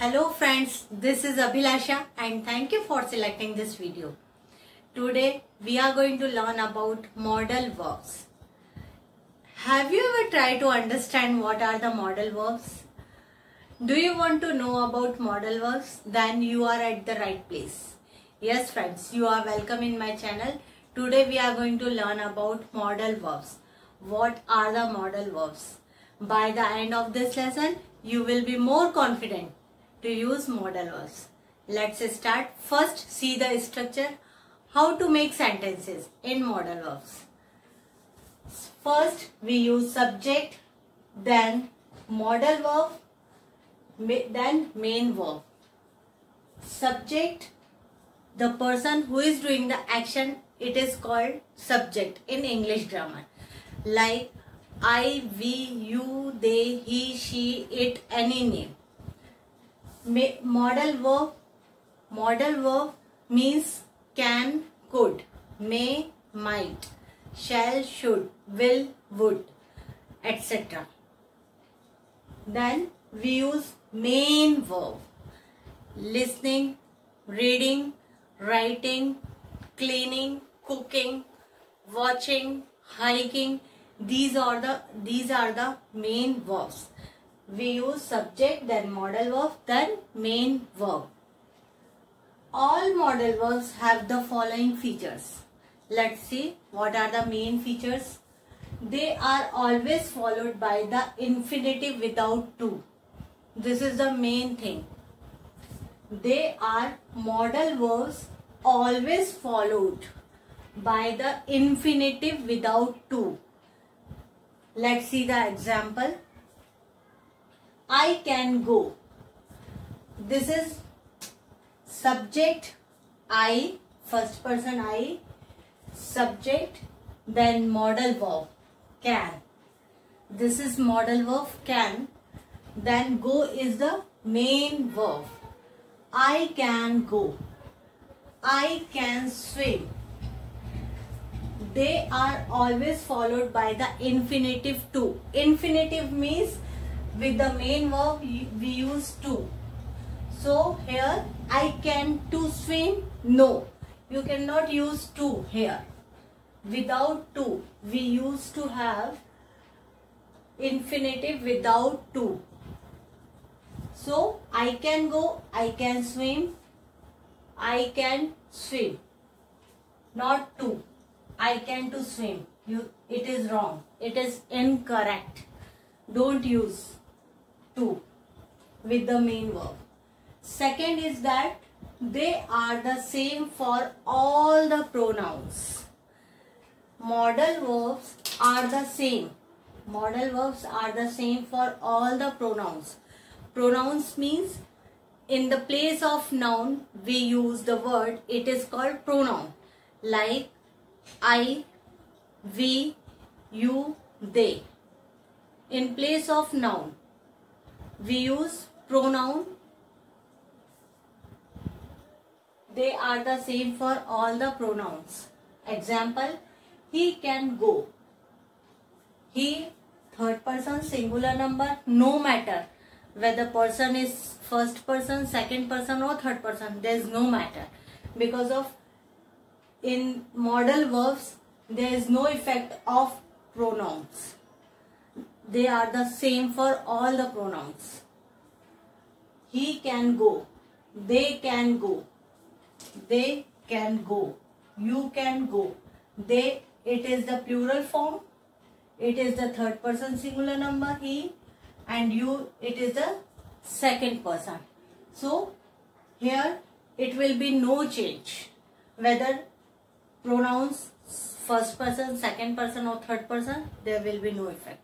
Hello friends, this is Abhilasha and thank you for selecting this video. Today we are going to learn about modal verbs. Have you ever tried to understand what are the modal verbs? Do you want to know about modal verbs? Then you are at the right place. Yes friends, you are welcome in my channel. Today we are going to learn about modal verbs. What are the modal verbs? By the end of this lesson, you will be more confident to use modal verbs. Let's start. First, see the structure. How to make sentences in modal verbs. First, we use subject, then modal verb, then main verb. Subject, the person who is doing the action, it is called subject in English grammar. Like I, we, you, they, he, she, it, any name. Modal verb means can, could, may, might, shall, should, will, would, etc. Then we use main verb. Listening, reading, writing, cleaning, cooking, watching, hiking. These are the main verbs. We use subject, then modal verb, then main verb. All modal verbs have the following features. Let's see what are the main features. They are always followed by the infinitive without to. This is the main thing. They are modal verbs always followed by the infinitive without to. Let's see the example. I can go. This is subject I, first person I, subject, then modal verb can. This is modal verb can. Then go is the main verb. I can go. I can swim. They are always followed by the infinitive to. Infinitive means with the main verb we use to. So here I can to swim. No, you cannot use to here. Without to we used to have infinitive without to. So I can go, I can swim, I can swim. Not to. I can to swim. It is wrong. It is incorrect. Don't use to with the main verb. Second is that they are the same for all the pronouns. Modal verbs are the same. Modal verbs are the same for all the pronouns. Pronouns means in the place of noun we use the word. It is called pronoun. Like I, we, you, they. In place of noun we use pronoun. They are the same for all the pronouns. Example, he can go. He, third person singular number, no matter whether person is first person, second person or third person, there is no matter. Because of in modal verbs there is no effect of pronouns. They are the same for all the pronouns. He can go. They can go. They can go. You can go. They, it is the plural form. It is the third person singular number he, and you, it is the second person. So here it will be no change. Whether pronouns first person, second person or third person, there will be no effect.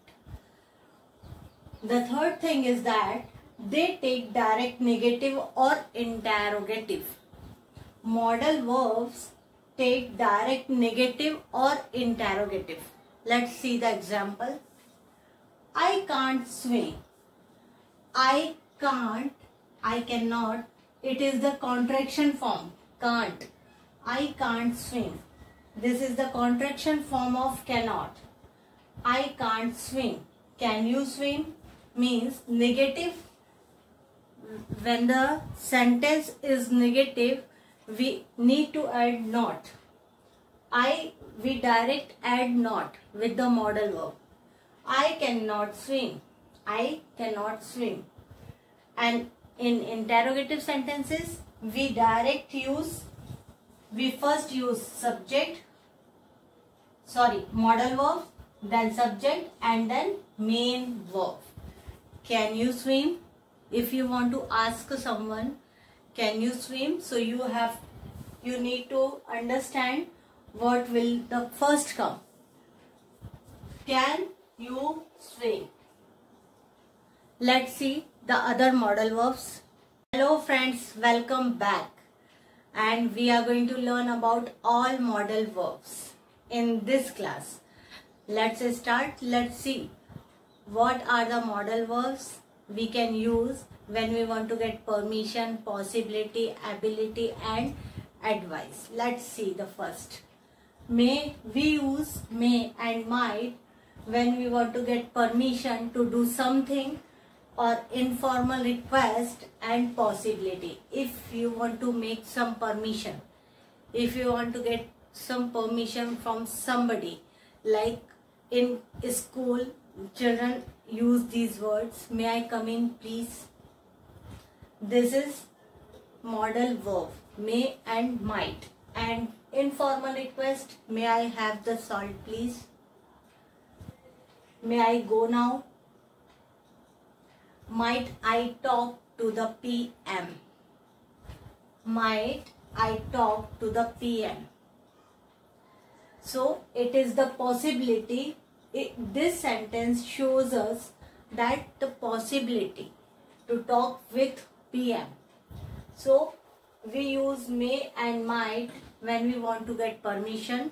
The third thing is that they take direct negative or interrogative. Modal verbs take direct negative or interrogative. Let's see the example. I can't swim. I can't, I cannot. It is the contraction form. Can't. I can't swim. This is the contraction form of cannot. I can't swim. Can you swim? Means negative when the sentence is negative, we need to add not. We direct add not with the modal verb. I cannot swim. I cannot swim. And in interrogative sentences, we first use modal verb, then subject, and then main verb. Can you swim? If you want to ask someone, can you swim? So you need to understand what will the first come. Can you swim? Let's see the other modal verbs. Hello friends, welcome back. And we are going to learn about all modal verbs in this class. Let's start. Let's see what are the modal verbs we can use when we want to get permission, possibility, ability and advice. Let's see the first. We use may and might when we want to get permission to do something, or informal request and possibility. If you want to make some permission, if you want to get some permission from somebody, like in school, children use these words, may I come in please? This is modal verb, may and might. And informal request, may I have the salt please? May I go now? Might I talk to the PM? Might I talk to the PM? So it is the possibility. This sentence shows us that the possibility to talk with PM. So we use may and might when we want to get permission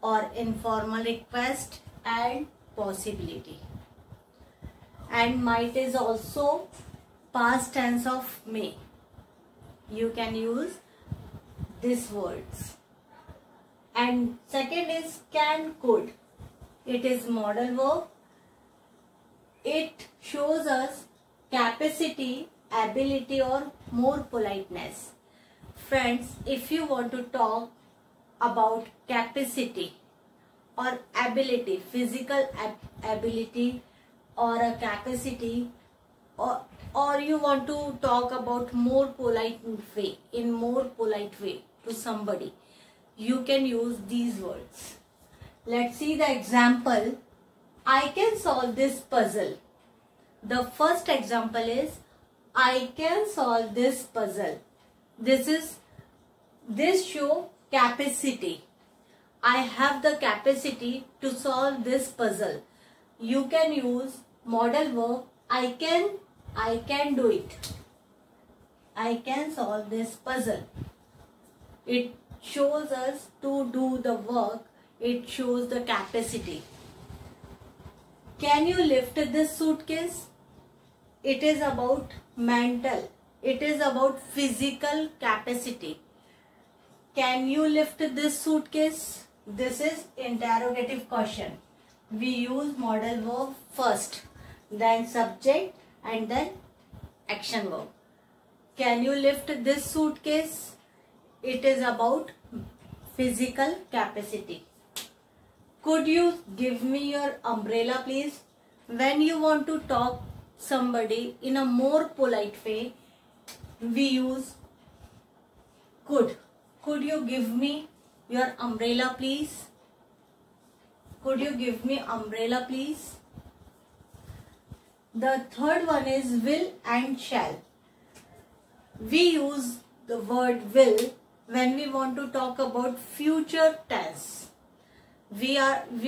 or informal request and possibility. And might is also past tense of may. You can use these words. And second is can, could. It is modal verb. It shows us capacity, ability or more politeness. Friends, if you want to talk about capacity or ability, physical ability or a capacity, or you want to talk about more polite way, in more polite way to somebody, you can use these words. Let's see the example. I can solve this puzzle. The first example is I can solve this puzzle. This show capacity. I have the capacity to solve this puzzle. You can use modal verb I can do it. I can solve this puzzle. It shows us to do the work. It shows the capacity. Can you lift this suitcase? It is about mental. It is about physical capacity. Can you lift this suitcase? This is interrogative question. We use modal verb first, then subject and then action verb. Can you lift this suitcase? It is about physical capacity. Could you give me your umbrella please? When you want to talk somebody in a more polite way, we use could. Could you give me your umbrella please? Could you give me umbrella please? The third one is will and shall. We use the word will when we want to talk about future tense. We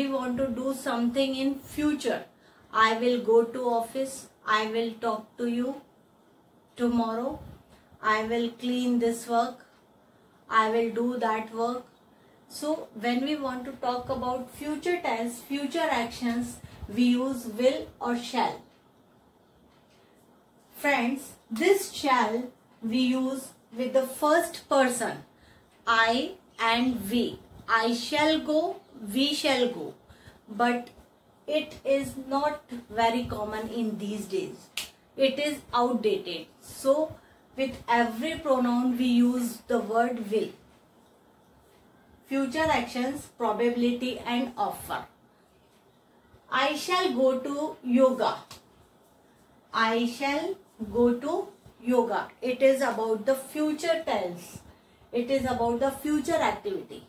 want to do something in future. I will go to office. I will talk to you tomorrow. I will clean this work. I will do that work. So when we want to talk about future tense, future actions, we use will or shall. Friends, this shall we use with the first person, I and we. I shall go, we shall go. But it is not very common in these days. it is outdated. So with every pronoun we use the word will. Future actions, probability and offer. I shall go to yoga. I shall go to yoga. It is about the future tense. It is about the future activity.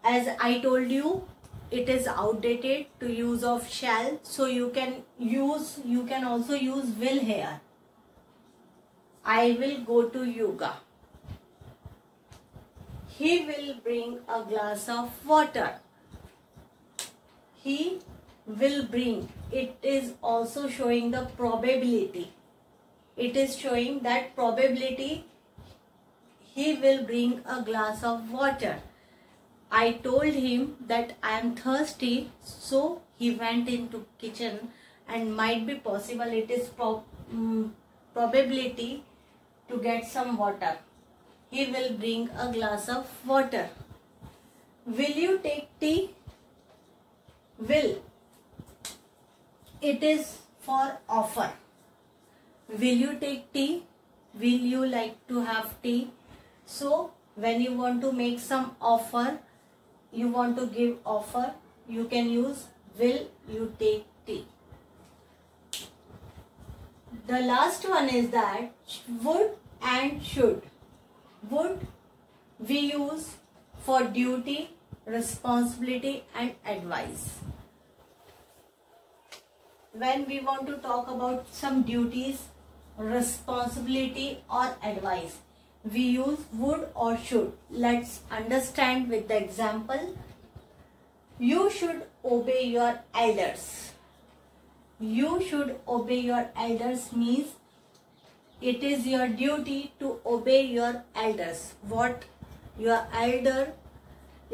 As I told you, it is outdated to use of shall, so you can also use will here. I will go to yoga. He will bring a glass of water. He will bring. It is also showing the probability. It is showing that probability he will bring a glass of water. I told him that I am thirsty, so he went into kitchen, and might be possible it is probability to get some water. He will bring a glass of water. Will you take tea? Will. It is for offer. Will you take tea? Will you like to have tea? So when you want to make some offer, you want to give offer, you can use will you take tea. The last one is that would and should. Would we use for duty, responsibility and advice. When we want to talk about some duties, responsibility or advice, we use would or should. Let's understand with the example. You should obey your elders. You should obey your elders means it is your duty to obey your elders. What your elder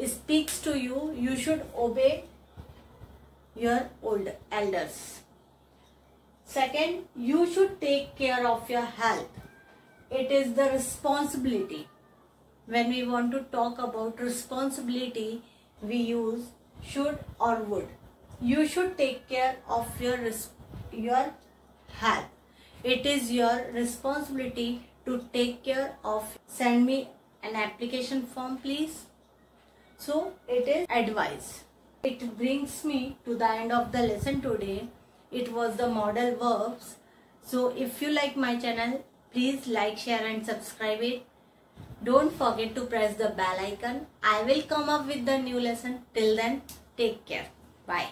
speaks to you, you should obey your old elders. Second, you should take care of your health. It is the responsibility. When we want to talk about responsibility, we use should or would. You should take care of your health. It is your responsibility to take care of. Send me an application form, please. So it is advice. It brings me to the end of the lesson today. It was the modal verbs. So if you like my channel, please like, share and subscribe it. Don't forget to press the bell icon. I will come up with the new lesson. Till then, take care. Bye.